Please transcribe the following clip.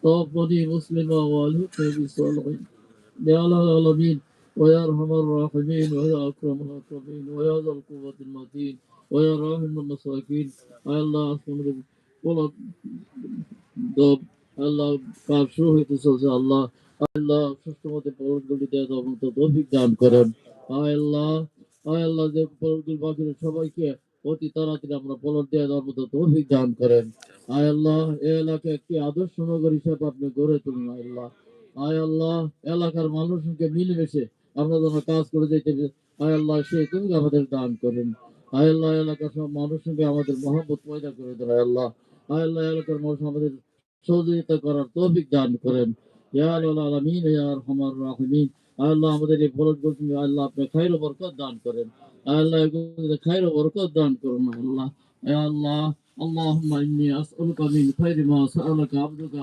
توفني مسلما والحقني بالصالحين يا العالمين ويا أرحم الراحمين ويا أكرم الأكرمين ويا ذا القوة المتين ويا راحم المساكين الله أسلم বলো আল্লাহ পার্শ্ব হইতে চলছে আল্লাহ আল্লাহ সুস্থ মতে পরগুলি দেওয়া দাও তো তৌফিক দান করেন আল্লাহ আল্লাহ যে পরগুলি বাকি সবাইকে অতি তাড়াতাড়ি আমরা পলট দেওয়া দেওয়ার মতো তৌফিক দান করেন আল্লাহ এই এলাকা একটি আদর্শ নগর হিসাবে আপনি গড়ে তুলুন আল্লাহ আল্লাহ এলাকার মানুষকে মিলেমিশে আমরা যেন কাজ করে যেতে আল্লাহ সেই তুমি আমাদের দান করেন আল্লাহ এলাকার সব মানুষকে আমাদের মহব্বত পয়দা করে দেন আল্লাহ আল্লাহ এলাকার মানুষ আমাদের সহযোগিতা করার তৌফিক দান করেন ইয়া আল্লাহ আলামিন ইয়া আরহামার রাহিমিন আল্লাহ আমাদের এই ফলগুলো আল্লাহ আপনি খাইর ও বরকত দান করেন আল্লাহ এগুলোতে খাইর ও বরকত দান করুন আল্লাহ ইয়া আল্লাহ اللهم إني أسألك من خير ما سألك عبدك